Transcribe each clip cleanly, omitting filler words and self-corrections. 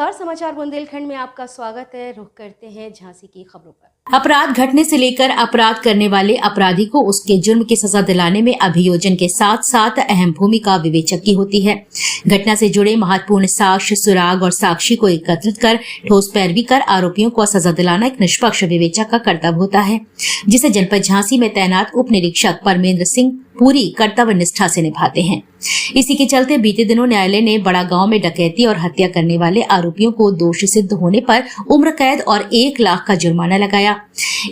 नमस्कार, समाचार बुंदेलखंड में आपका स्वागत है। रुख करते हैं झांसी की खबरों पर। अपराध घटने से लेकर अपराध करने वाले अपराधी को उसके जुर्म की सजा दिलाने में अभियोजन के साथ साथ अहम भूमिका विवेचक की होती है। घटना से जुड़े महत्वपूर्ण साक्ष्य, सुराग और साक्षी को एकत्रित कर ठोस पैरवी कर आरोपियों को सजा दिलाना एक निष्पक्ष विवेचक का कर्तव्य होता है, जिसे जनपद झांसी में तैनात उप निरीक्षक परमेंद्र सिंह पूरी कर्तव्य निष्ठा से निभाते हैं। इसी के चलते बीते दिनों न्यायालय ने बड़ा गांव में डकैती और हत्या करने वाले आरोपियों को दोषी सिद्ध होने पर उम्र कैद और 1 लाख का जुर्माना लगाया।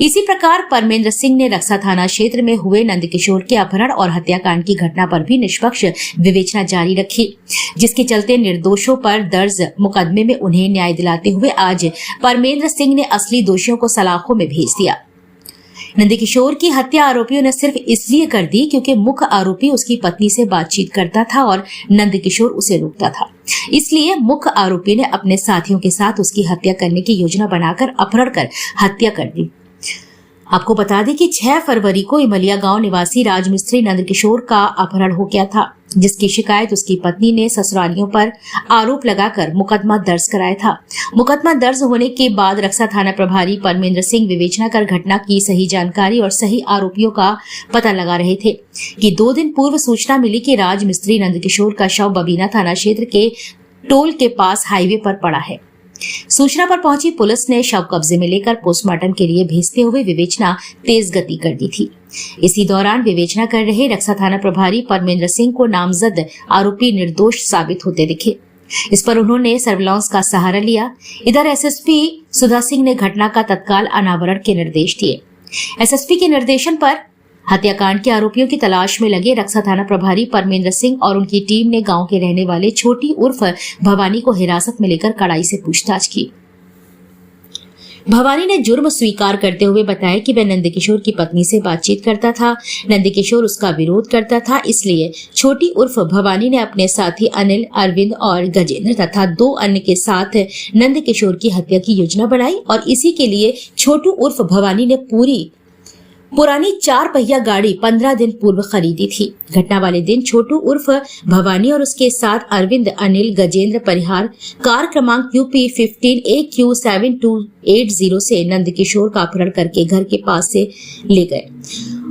इसी प्रकार परमेंद्र सिंह ने रक्सा थाना क्षेत्र में हुए नंदकिशोर के अपहरण और हत्याकांड की घटना पर भी निष्पक्ष विवेचना जारी रखी, जिसके चलते निर्दोषों पर दर्ज मुकदमे में उन्हें न्याय दिलाते हुए आज परमेंद्र सिंह ने असली दोषियों को सलाखों में भेज दिया। नंदकिशोर की हत्या आरोपियों ने सिर्फ इसलिए कर दी क्योंकि मुख्य आरोपी उसकी पत्नी से बातचीत करता था और नंदकिशोर उसे रोकता था। इसलिए मुख्य आरोपी ने अपने साथियों के साथ उसकी हत्या करने की योजना बनाकर अपहरण कर हत्या कर दी। आपको बता दें कि 6 फरवरी को इमलिया गांव निवासी राजमिस्त्री नंदकिशोर का अपहरण हो गया था, जिसकी शिकायत उसकी पत्नी ने ससुरालियों पर आरोप लगाकर मुकदमा दर्ज कराया था। मुकदमा दर्ज होने के बाद रक्सा थाना प्रभारी परमेंद्र सिंह विवेचना कर घटना की सही जानकारी और सही आरोपियों का पता लगा रहे थे कि 2 दिन पूर्व सूचना मिली कि राजमिस्त्री नंदकिशोर का शव बबीना थाना क्षेत्र के टोल के पास हाईवे पर पड़ा है। सूचना पर पहुंची पुलिस ने शव कब्जे में लेकर पोस्टमार्टम के लिए भेजते हुए विवेचना तेज गति कर दी थी। इसी दौरान विवेचना कर रहे रक्सा थाना प्रभारी परमेंद्र सिंह को नामजद आरोपी निर्दोष साबित होते दिखे। इस पर उन्होंने सर्विलांस का सहारा लिया। इधर एसएसपी सुधा सिंह ने घटना का तत्काल अनावरण के निर्देश दिए। एसएसपी के निर्देशन पर हत्याकांड के आरोपियों की तलाश में लगे रक्सा थाना प्रभारी परमेंद्र सिंह और उनकी टीम ने गांव के रहने वाले छोटी उर्फ भवानी को हिरासत में लेकर कड़ाई से पूछताछ की। भवानी ने जुर्म स्वीकार करते हुए बताया कि वह नंदकिशोर की पत्नी से बातचीत करता था। नंदकिशोर उसका विरोध करता था, इसलिए छोटी उर्फ भवानी ने अपने साथी अनिल, अरविंद और गजेंद्र तथा 2 अन्य के साथ नंदकिशोर की हत्या की योजना बनाई और इसी के लिए छोटू उर्फ भवानी ने पुरानी 4 पहिया गाड़ी 15 दिन पूर्व खरीदी थी। घटना वाले दिन छोटू उर्फ भवानी और उसके साथ अरविंद, अनिल, गजेंद्र परिहार कार क्रमांक UP 15 AQ7280 से नंदकिशोर का अपहरण करके घर के पास से ले गए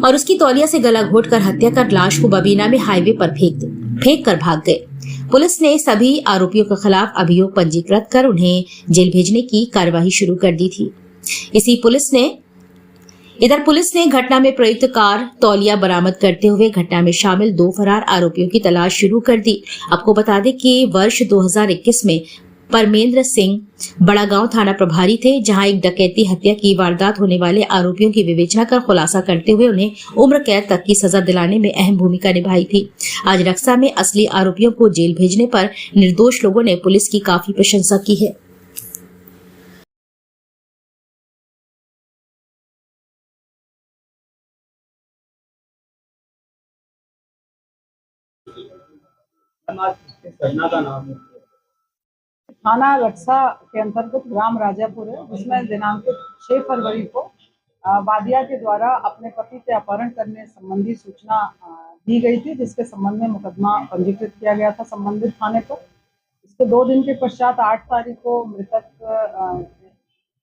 और उसकी तौलिया से गला घोटकर हत्या कर लाश को बबीना में हाईवे पर फेंक कर भाग गए। पुलिस ने सभी आरोपियों के खिलाफ अभियोग पंजीकृत कर उन्हें जेल भेजने की कार्यवाही शुरू कर दी थी। इधर पुलिस ने घटना में प्रयुक्त कार तौलिया बरामद करते हुए घटना में शामिल 2 फरार आरोपियों की तलाश शुरू कर दी। आपको बता दें कि वर्ष 2021 में परमेंद्र सिंह बड़ा गांव थाना प्रभारी थे, जहां एक डकैती हत्या की वारदात होने वाले आरोपियों की विवेचना कर खुलासा करते हुए उन्हें उम्र कैद तक की सजा दिलाने में अहम भूमिका निभाई थी। आज रक्सा में असली आरोपियों को जेल भेजने पर निर्दोष लोगों ने पुलिस की काफी प्रशंसा की है। थाना रक्सा के अंतर्गत ग्राम राजापुर है, जिसमें दिनांक 6 फरवरी को वादिया के द्वारा अपने पति से अपहरण करने संबंधी सूचना दी गई थी, जिसके संबंध में मुकदमा पंजीकृत किया गया था संबंधित थाने पर। इसके 2 दिन के पश्चात 8 तारीख को मृतक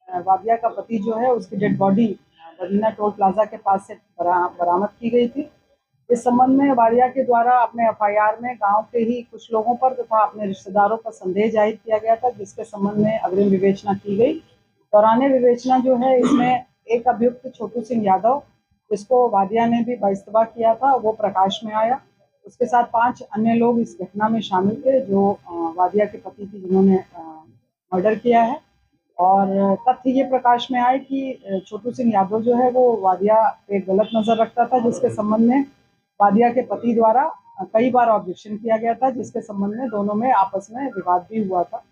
वादिया का पति जो है, उसकी dead body Babina toll plaza के पास से बरामद की गई थी। इस संबंध में वादिया के द्वारा अपने FIR में गांव के ही कुछ लोगों पर तथा अपने रिश्तेदारों पर संदेह जाहिर किया गया था, जिसके संबंध में अग्रिम विवेचना की गई। दौरान विवेचना जो है, इसमें एक अभियुक्त छोटू सिंह यादव, जिसको वादिया ने भी बहिस्तबा किया था, वो प्रकाश में आया। उसके साथ 5 अन्य लोग इस घटना में शामिल थे, जो वादिया के पति थी, जिन्होंने मर्डर किया है। और तथ्य ये प्रकाश में आए कि छोटू सिंह यादव जो है, वो वादिया पे गलत नजर रखता था, जिसके संबंध में वादिया के पति द्वारा कई बार ऑब्जेक्शन किया गया था, जिसके संबंध में दोनों में आपस में विवाद भी हुआ था।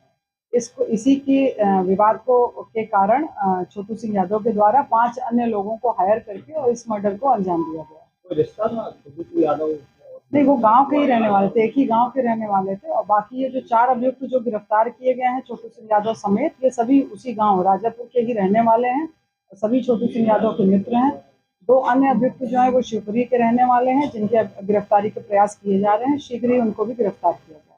इसी की विवाद के कारण छोटू सिंह यादव के द्वारा 5 अन्य लोगों को हायर करके और इस मर्डर को अंजाम दिया गया। कोई रिश्ता था छोटू सिंह यादव? नहीं, वो गांव के ही रहने वाले थे, एक ही गांव के रहने वाले थे। और बाकी ये जो 4 अभियुक्त जो गिरफ्तार किए गए हैं छोटू सिंह यादव समेत, ये सभी उसी गाँव राजापुर के ही रहने वाले हैं। सभी छोटू सिंह यादव के मित्र हैं। 2 अन्य अभियुक्त जो है, वो शिवपुरी के रहने वाले हैं, जिनके गिरफ्तारी के प्रयास किए जा रहे हैं। शीघ्र ही उनको भी गिरफ्तार किया जाएगा।